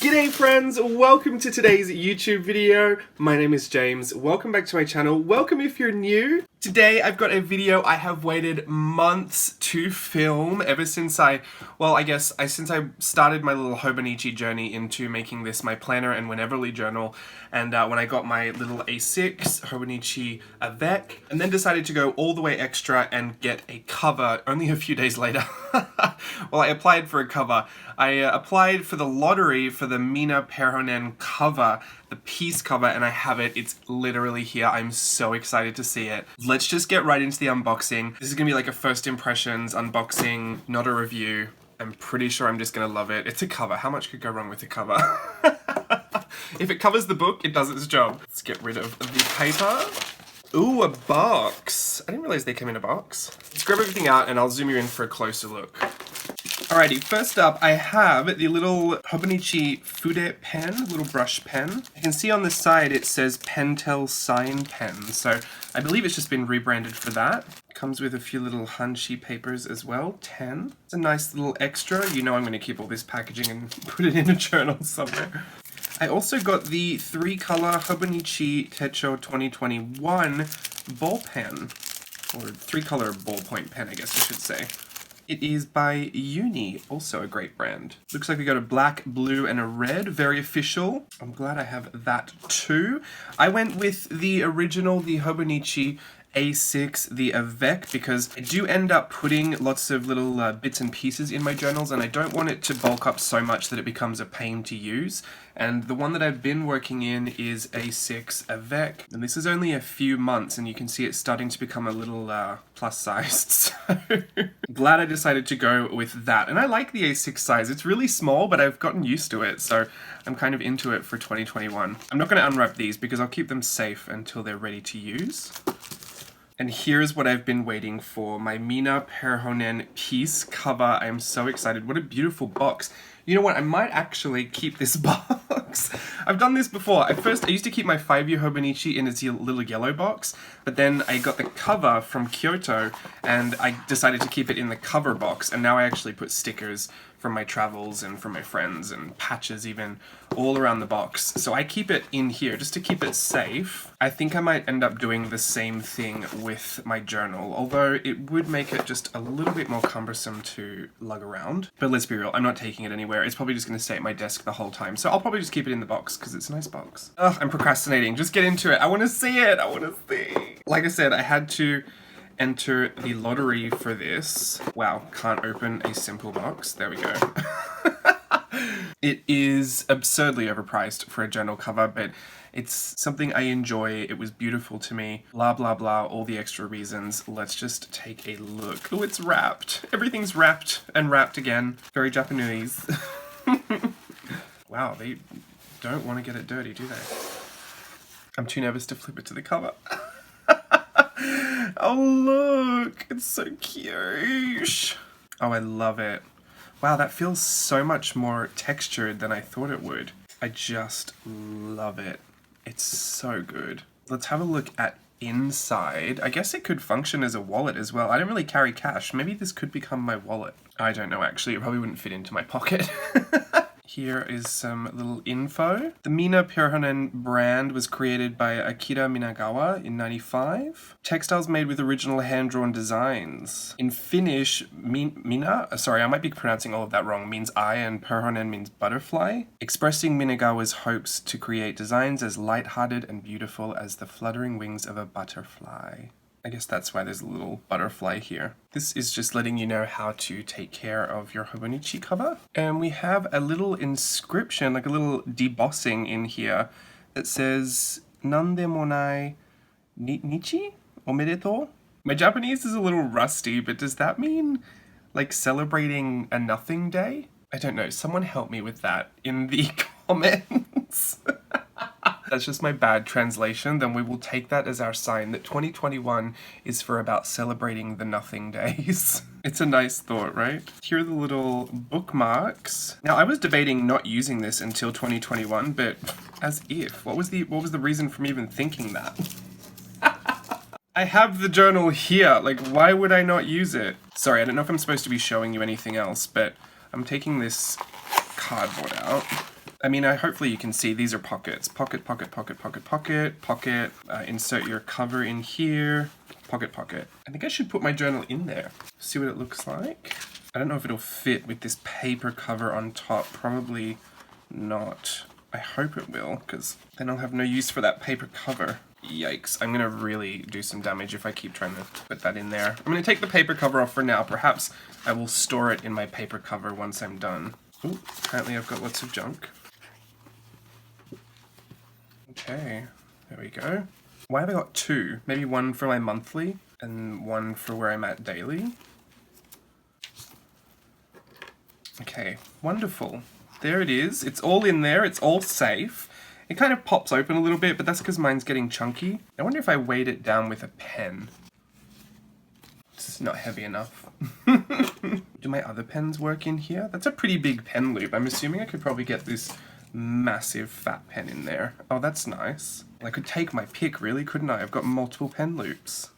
G'day friends, welcome to today's YouTube video. My name is James, welcome back to my channel. Welcome if you're new. Today I've got a video I have waited months to film ever since since I started my little Hobonichi journey into making this my planner and wheneverly journal, and when I got my little A6 Hobonichi avec, and then decided to go all the way extra and get a cover only a few days later. Well, I applied for a cover. I applied for the lottery for the minä perhonen cover, the piece cover, and I have it. It's literally here. I'm so excited to see it. Let's just get right into the unboxing. This is gonna be like a first impressions unboxing, not a review. I'm pretty sure I'm just gonna love it. It's a cover. How much could go wrong with a cover? If it covers the book, it does its job. Let's get rid of the paper. Ooh, a box. I didn't realize they came in a box. Let's grab everything out and I'll zoom you in for a closer look. Alrighty, first up I have the little Hobonichi Fude pen, little brush pen. You can see on the side it says Pentel Sign Pen, so I believe it's just been rebranded for that. Comes with a few little hanshi papers as well, 10. It's a nice little extra. You know I'm going to keep all this packaging and put it in a journal somewhere. I also got the 3-color Hobonichi Techo 2021 ball pen, or 3-color ballpoint pen I guess I should say. It is by Uni, also a great brand. Looks like we got a black, blue, and a red, very official. I'm glad I have that too. I went with the original, the Hobonichi A6, the avec, because I do end up putting lots of little bits and pieces in my journals, and I don't want it to bulk up so much that it becomes a pain to use. And the one that I've been working in is A6 avec, and this is only a few months, and you can see it's starting to become a little plus sized, so glad I decided to go with that. And I like the A6 size. It's really small, but I've gotten used to it, so I'm kind of into it for 2021. I'm not going to unwrap these because I'll keep them safe until they're ready to use. And here's what I've been waiting for, my minä perhonen piece cover. I am so excited. What a beautiful box. You know what, I might actually keep this box. I've done this before. At first, I used to keep my 5-year Hobonichi in its little yellow box, but then I got the cover from Kyoto, and I decided to keep it in the cover box, and now I actually put stickers from my travels and from my friends and patches even all around the box. So I keep it in here just to keep it safe. I think I might end up doing the same thing with my journal, although it would make it just a little bit more cumbersome to lug around. But let's be real, I'm not taking it anywhere. It's probably just going to stay at my desk the whole time. So I'll probably just keep it in the box because it's a nice box. Ugh, I'm procrastinating. Just get into it. I want to see it. I want to see. Like I said, I had to enter the lottery for this. Wow, can't open a simple box. There we go. It is absurdly overpriced for a journal cover, but it's something I enjoy. It was beautiful to me. Blah, blah, blah, all the extra reasons. Let's just take a look. Oh, it's wrapped. Everything's wrapped and wrapped again. Very Japanese. Wow, they don't want to get it dirty, do they? I'm too nervous to flip it to the cover. Oh, look, it's so cute. Oh, I love it. Wow, that feels so much more textured than I thought it would. I just love it. It's so good. Let's have a look at inside. I guess it could function as a wallet as well. I don't really carry cash. Maybe this could become my wallet. I don't know, actually. It probably wouldn't fit into my pocket. Here is some little info. The minä perhonen brand was created by Akira Minagawa in '95. Textiles made with original hand-drawn designs. In Finnish, minä, sorry, I might be pronouncing all of that wrong, means eye, and perhonen means butterfly, expressing Minagawa's hopes to create designs as light-hearted and beautiful as the fluttering wings of a butterfly. I guess that's why there's a little butterfly here. This is just letting you know how to take care of your Hobonichi cover. And we have a little inscription, like a little debossing in here that says, Nande monai nichi omedetou? My Japanese is a little rusty, but does that mean like celebrating a nothing day? I don't know, someone help me with that in the comments. That's just my bad translation, then we will take that as our sign that 2021 is for about celebrating the nothing days. It's a nice thought, right? Here are the little bookmarks. Now, I was debating not using this until 2021, but as if. What was the reason for me even thinking that? I have the journal here, like why would I not use it? Sorry, I don't know if I'm supposed to be showing you anything else, but I'm taking this cardboard out. I mean, hopefully you can see these are pockets. Pocket, pocket, pocket, pocket, pocket, pocket. Insert your cover in here. Pocket, pocket. I think I should put my journal in there. See what it looks like. I don't know if it'll fit with this paper cover on top. Probably not. I hope it will, because then I'll have no use for that paper cover. Yikes, I'm gonna really do some damage if I keep trying to put that in there. I'm gonna take the paper cover off for now. Perhaps I will store it in my paper cover once I'm done. Ooh, apparently I've got lots of junk. Okay, there we go. Why have I got two? Maybe one for my monthly and one for where I'm at daily. Okay, wonderful. There it is. It's all in there. It's all safe. It kind of pops open a little bit, but that's because mine's getting chunky. I wonder if I weighed it down with a pen. It's not heavy enough. Do my other pens work in here? That's a pretty big pen loop. I'm assuming I could probably get this massive fat pen in there. Oh, that's nice. I could take my pick, really, couldn't I? I've got multiple pen loops.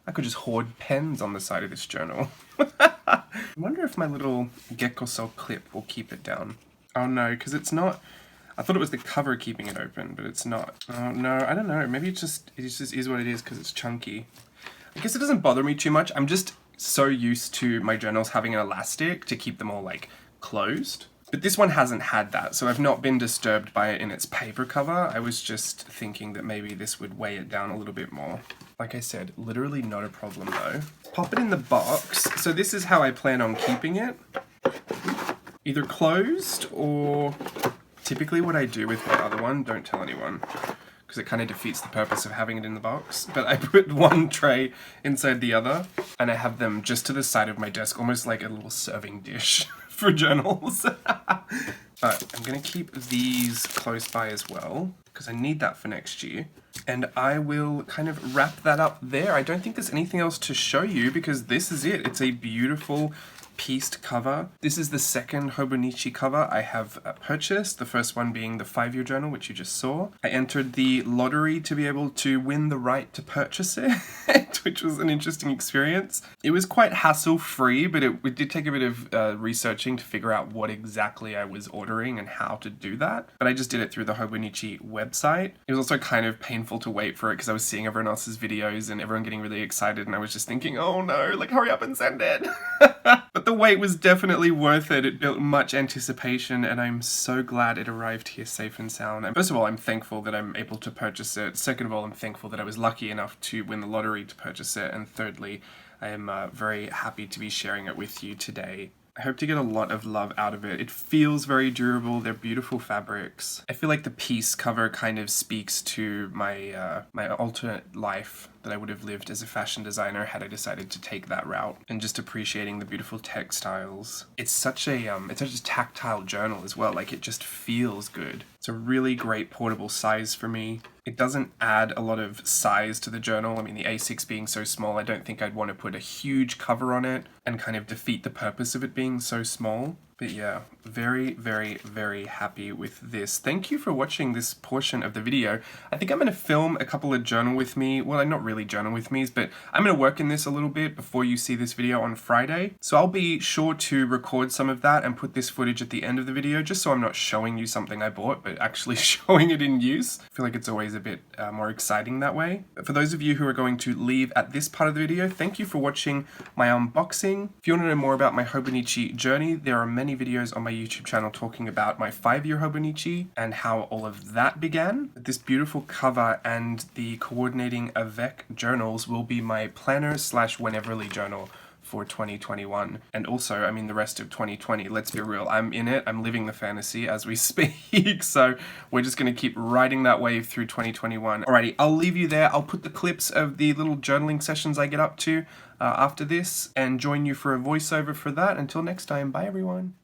I could just hoard pens on the side of this journal. I wonder if my little gecko cell clip will keep it down. Oh no, because it's not... I thought it was the cover keeping it open, but it's not. Oh no, I don't know. Maybe it just is what it is because it's chunky. I guess it doesn't bother me too much. I'm just so used to my journals having an elastic to keep them all like closed. But this one hasn't had that, so I've not been disturbed by it in its paper cover. I was just thinking that maybe this would weigh it down a little bit more. Like I said, literally not a problem though. Pop it in the box. So this is how I plan on keeping it. Either closed or... Typically what I do with my other one, don't tell anyone, because it kind of defeats the purpose of having it in the box, but I put one tray inside the other, and I have them just to the side of my desk, almost like a little serving dish for journals. But I'm going to keep these close by as well, because I need that for next year. And I will kind of wrap that up there. I don't think there's anything else to show you, because this is it. It's a beautiful pieced cover. This is the second Hobonichi cover I have purchased, the first one being the 5-year journal, which you just saw. I entered the lottery to be able to win the right to purchase it, which was an interesting experience. It was quite hassle-free, but it did take a bit of researching to figure out what exactly I was ordering and how to do that. But I just did it through the Hobonichi website. It was also kind of painful to wait for it because I was seeing everyone else's videos and everyone getting really excited, and I was just thinking, oh no, like hurry up and send it. But the wait was definitely worth it. It built much anticipation, and I'm so glad it arrived here safe and sound. And first of all, I'm thankful that I'm able to purchase it. Second of all, I'm thankful that I was lucky enough to win the lottery to purchase it. And thirdly, I am very happy to be sharing it with you today. I hope to get a lot of love out of it. It feels very durable. They're beautiful fabrics. I feel like the piece cover kind of speaks to my my alternate life that I would have lived as a fashion designer had I decided to take that route, and just appreciating the beautiful textiles. It's such a tactile journal as well. Like, it just feels good. It's a really great portable size for me. It doesn't add a lot of size to the journal. I mean, the A6 being so small, I don't think I'd want to put a huge cover on it and kind of defeat the purpose of it being so small. But yeah, very, very, very happy with this. Thank you for watching this portion of the video. I think I'm going to film a couple of journal with me. Well, not really journal with me's, but I'm going to work in this a little bit before you see this video on Friday. So I'll be sure to record some of that and put this footage at the end of the video, just so I'm not showing you something I bought, but actually showing it in use. I feel like it's always a bit more exciting that way. But for those of you who are going to leave at this part of the video, thank you for watching my unboxing. If you want to know more about my Hobonichi journey, there are many videos on my YouTube channel talking about my 5-year Hobonichi and how all of that began. This beautiful cover and the coordinating avec journals will be my planner / wheneverly journal for 2021, and also, I mean, the rest of 2020. Let's be real, I'm in it, I'm living the fantasy as we speak, so we're just going to keep riding that wave through 2021. Alrighty, I'll leave you there. I'll put the clips of the little journaling sessions I get up to after this, and join you for a voiceover for that. Until next time, bye everyone.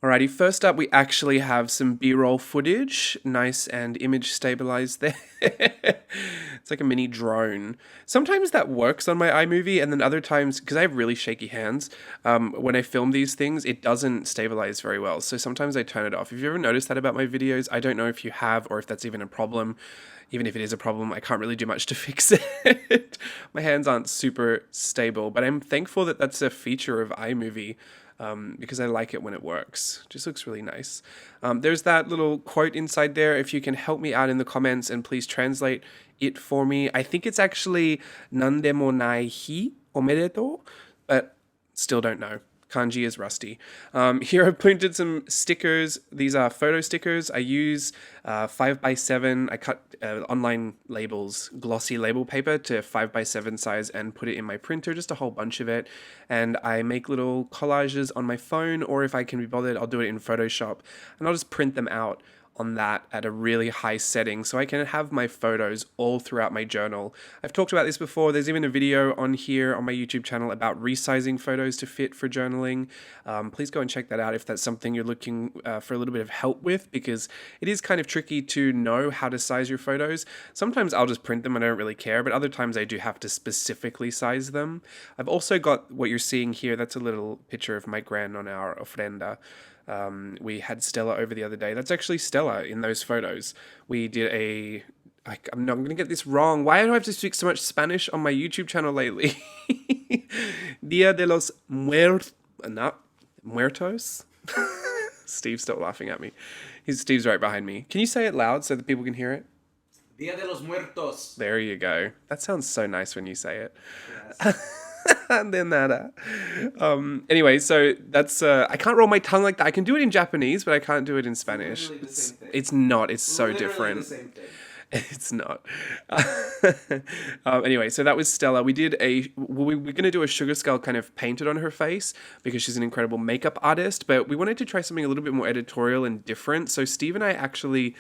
Alrighty, first up we actually have some B-roll footage, nice and image stabilized there. It's like a mini drone. Sometimes that works on my iMovie, and then other times, because I have really shaky hands, when I film these things, it doesn't stabilize very well. So sometimes I turn it off. If you ever noticed that about my videos, I don't know if you have or if that's even a problem. Even if it is a problem, I can't really do much to fix it. My hands aren't super stable, but I'm thankful that that's a feature of iMovie. because I like it when it works. Just looks really nice. There's that little quote inside there. If you can help me out in the comments and please translate it for me. I think it's actually nandemo nai hi omedetou, but still don't know. Kanji is rusty. Here I've printed some stickers. These are photo stickers. I use 5x7. I cut online labels, glossy label paper to 5x7 size and put it in my printer, just a whole bunch of it. And I make little collages on my phone, or if I can be bothered, I'll do it in Photoshop. And I'll just print them out on that at a really high setting so I can have my photos all throughout my journal. I've talked about this before. There's even a video on here on my YouTube channel about resizing photos to fit for journaling. Please go and check that out if that's something you're looking for a little bit of help with, because it is kind of tricky to know how to size your photos. Sometimes I'll just print them and I don't really care, but other times I do have to specifically size them. I've also got what you're seeing here. That's a little picture of my gran on our ofrenda. We had Stella over the other day. That's actually Stella in those photos. We did I'm not going to get this wrong. Why do I have to speak so much Spanish on my YouTube channel lately? Dia de los Muertos? Steve, stop laughing at me. Steve's right behind me. Can you say it loud so that people can hear it? Dia de los Muertos. There you go. That sounds so nice when you say it. Yes. De nada. Anyway, so that's I can't roll my tongue like that. I can do it in Japanese, but I can't do it in Spanish. It's not. It's so Literally different. the same thing. It's not. Anyway, so that was Stella. We're going to do a sugar skull kind of painted on her face because she's an incredible makeup artist, but we wanted to try something a little bit more editorial and different. So Steve and I actually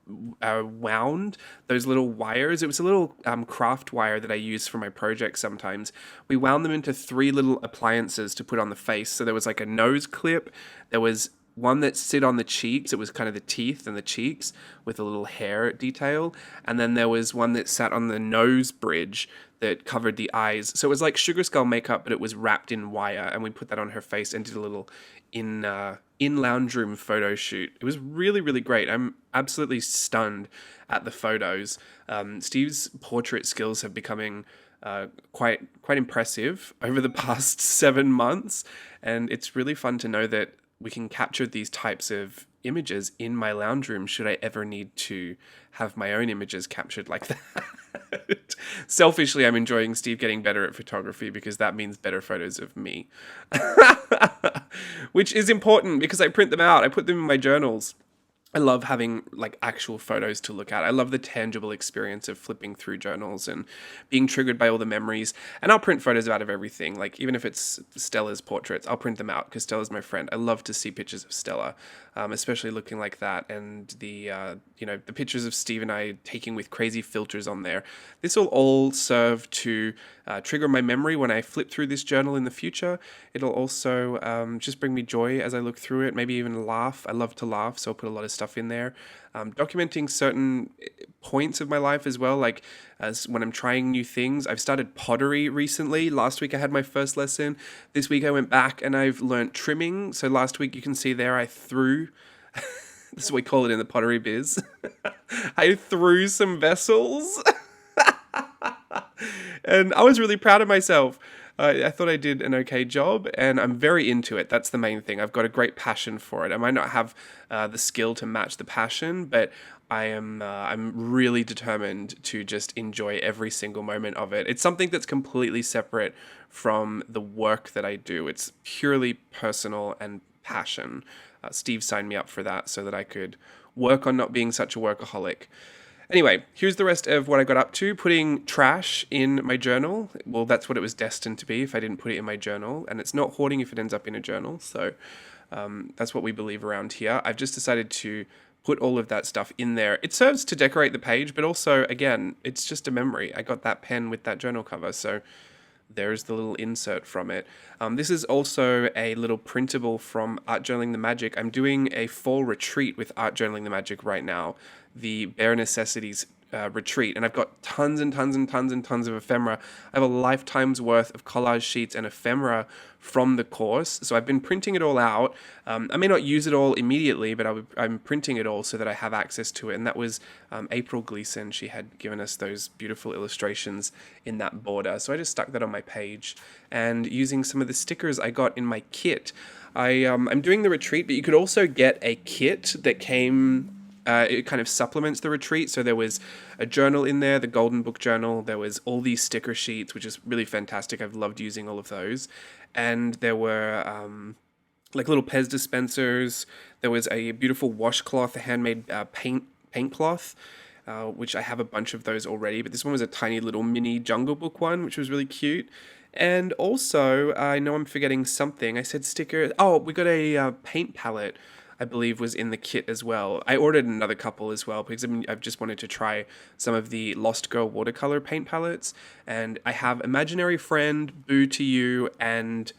wound those little wires. It was a little craft wire that I use for my project sometimes. We wound them into 3 little appliances to put on the face. So there was like a nose clip, there was one that sit on the cheeks. It was kind of the teeth and the cheeks with a little hair detail. And then there was one that sat on the nose bridge that covered the eyes. So it was like sugar skull makeup, but it was wrapped in wire. And we put that on her face and did a little in lounge room photo shoot. It was really, really great. I'm absolutely stunned at the photos. Steve's portrait skills have becoming quite impressive over the past 7 months. And it's really fun to know that we can capture these types of images in my lounge room should I ever need to have my own images captured like that. Selfishly, I'm enjoying Steve getting better at photography because that means better photos of me. Which is important because I print them out. I put them in my journals. I love having like actual photos to look at. I love the tangible experience of flipping through journals and being triggered by all the memories. And I'll print photos out of everything. Like even if it's Stella's portraits, I'll print them out because Stella's my friend. I love to see pictures of Stella, especially looking like that. And the pictures of Steve and I taking with crazy filters on there. This will all serve to trigger my memory when I flip through this journal in the future. It'll also just bring me joy as I look through it, maybe even laugh. I love to laugh, so I'll put a lot of stuff in there. Documenting certain points of my life as well, like as when I'm trying new things. I've started pottery recently. Last week I had my first lesson. This week I went back and I've learnt trimming. So last week you can see there I threw, this is what we call it in the pottery biz, I threw some vessels. And I was really proud of myself. I thought I did an okay job, and I'm very into it. That's the main thing. I've got a great passion for it. I might not have the skill to match the passion, but I'm really determined to just enjoy every single moment of it. It's something that's completely separate from the work that I do. It's purely personal and passion. Steve signed me up for that so that I could work on not being such a workaholic. Anyway, here's the rest of what I got up to. Putting trash in my journal. Well, that's what it was destined to be if I didn't put it in my journal. And it's not hoarding if it ends up in a journal. So that's what we believe around here. I've just decided to put all of that stuff in there. It serves to decorate the page, but also, again, it's just a memory. I got that pen with that journal cover, so there's the little insert from it. This is also a little printable from Art Journaling the Magic. I'm doing a fall retreat with Art Journaling the Magic right now. The Bare Necessities retreat, and I've got tons and tons and tons and tons of ephemera. I have a lifetime's worth of collage sheets and ephemera from the course, so I've been printing it all out. I may not use it all immediately, but I'm printing it all so that I have access to it, and that was April Gleason. She had given us those beautiful illustrations in that border, so I just stuck that on my page, and using some of the stickers I got in my kit. I'm doing the retreat, but you could also get a kit that came... it kind of supplements the retreat. So there was a journal in there, the Golden Book Journal. There was all these sticker sheets, which is really fantastic. I've loved using all of those. And there were like little Pez dispensers. There was a beautiful washcloth, a handmade paint cloth, which I have a bunch of those already. But this one was a tiny little mini Jungle Book one, which was really cute. And also, I know I'm forgetting something. I said sticker. Oh, we got a paint palette, I believe, was in the kit as well. I ordered another couple as well because I've just wanted to try some of the Lost Girl watercolor paint palettes. And I have Imaginary Friend, Boo to You, and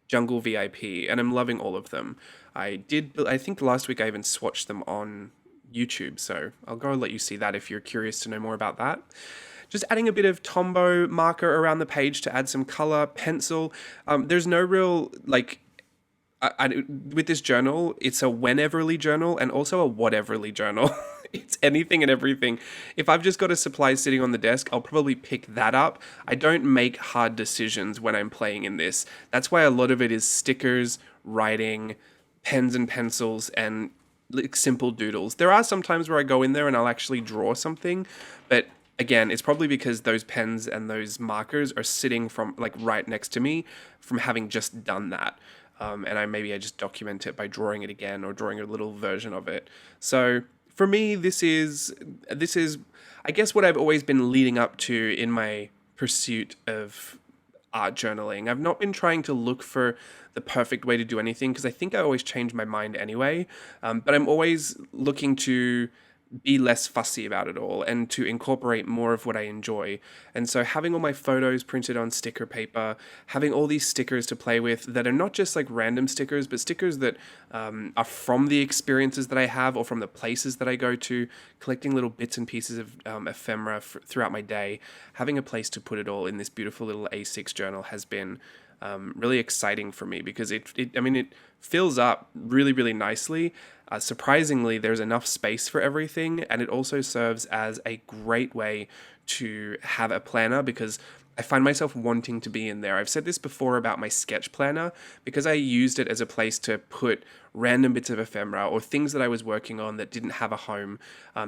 Jungle VIP, and I'm loving all of them. I think last week I even swatched them on YouTube, so I'll go and let you see that if you're curious to know more about that. Just adding a bit of Tombow marker around the page to add some color, pencil. There's no real, like... with this journal, it's a wheneverly journal and also a whateverly journal. It's anything and everything. If I've just got a supply sitting on the desk, I'll probably pick that up. I don't make hard decisions when I'm playing in this. That's why a lot of it is stickers, writing, pens and pencils, and like simple doodles. There are some times where I go in there and I'll actually draw something, but again, it's probably because those pens and those markers are sitting from like right next to me from having just done that. And I just document it by drawing it again or drawing a little version of it. So for me, this is I guess what I've always been leading up to in my pursuit of art journaling. I've not been trying to look for the perfect way to do anything because I think I always change my mind anyway. But I'm always looking to be less fussy about it all and to incorporate more of what I enjoy. And so having all my photos printed on sticker paper, having all these stickers to play with that are not just like random stickers, but stickers that are from the experiences that I have or from the places that I go to, collecting little bits and pieces of ephemera throughout my day, having a place to put it all in this beautiful little A6 journal has been really exciting for me because it fills up really, really nicely. Surprisingly, there's enough space for everything, and it also serves as a great way to have a planner because I find myself wanting to be in there. I've said this before about my sketch planner because I used it as a place to put random bits of ephemera or things that I was working on that didn't have a home.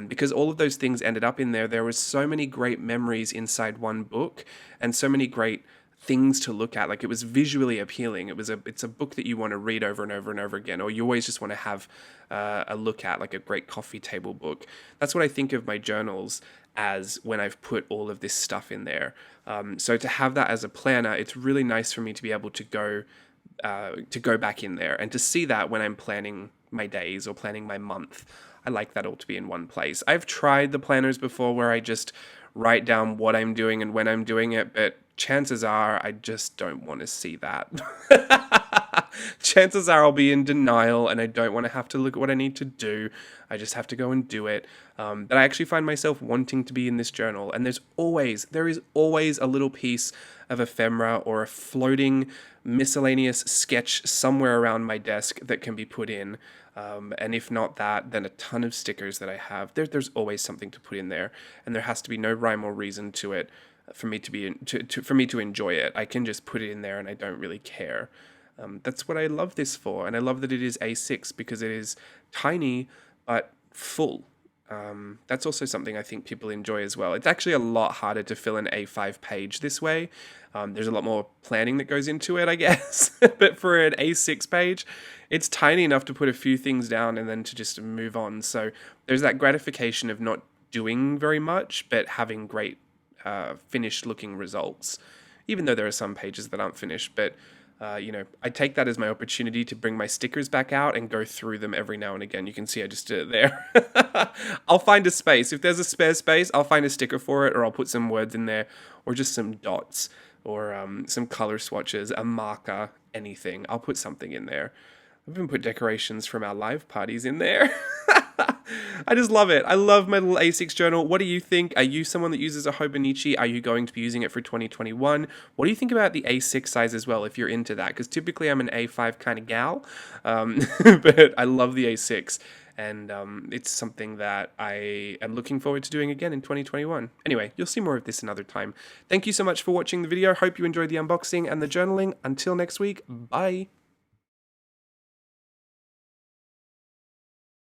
Because all of those things ended up in there. There was so many great memories inside one book and so many great things to look at. Like, it was visually appealing. It's a book that you want to read over and over and over again, or you always just want to have a look at, like a great coffee table book. That's what I think of my journals as when I've put all of this stuff in there. So to have that as a planner, it's really nice for me to be able to go back in there and to see that when I'm planning my days or planning my month. I like that all to be in one place. I've tried the planners before where I just write down what I'm doing and when I'm doing it, but chances are I just don't want to see that. Chances are I'll be in denial and I don't want to have to look at what I need to do. I just have to go and do it. But I actually find myself wanting to be in this journal, and there is always a little piece of ephemera or a floating miscellaneous sketch somewhere around my desk that can be put in. And if not that, then a ton of stickers that I have. There's always something to put in there, and there has to be no rhyme or reason to it for me to enjoy it. I can just put it in there, and I don't really care. That's what I love this for, and I love that it is A6 because it is tiny but full. That's also something I think people enjoy as well. It's actually a lot harder to fill an A5 page this way. There's a lot more planning that goes into it, I guess. But for an A6 page, it's tiny enough to put a few things down and then to just move on. So there's that gratification of not doing very much, but having great finished looking results. Even though there are some pages that aren't finished, but I take that as my opportunity to bring my stickers back out and go through them every now and again. You can see I just did it there. I'll find a space. If there's a spare space, I'll find a sticker for it, or I'll put some words in there, or just some dots, or some color swatches, a marker, anything. I'll put something in there. I've even put decorations from our live parties in there. I just love it. I love my little A6 journal. What do you think? Are you someone that uses a Hobonichi? Are you going to be using it for 2021? What do you think about the A6 size as well, if you're into that? Because typically I'm an A5 kind of gal, but I love the A6. And it's something that I am looking forward to doing again in 2021. Anyway, you'll see more of this another time. Thank you so much for watching the video. Hope you enjoyed the unboxing and the journaling. Until next week, bye.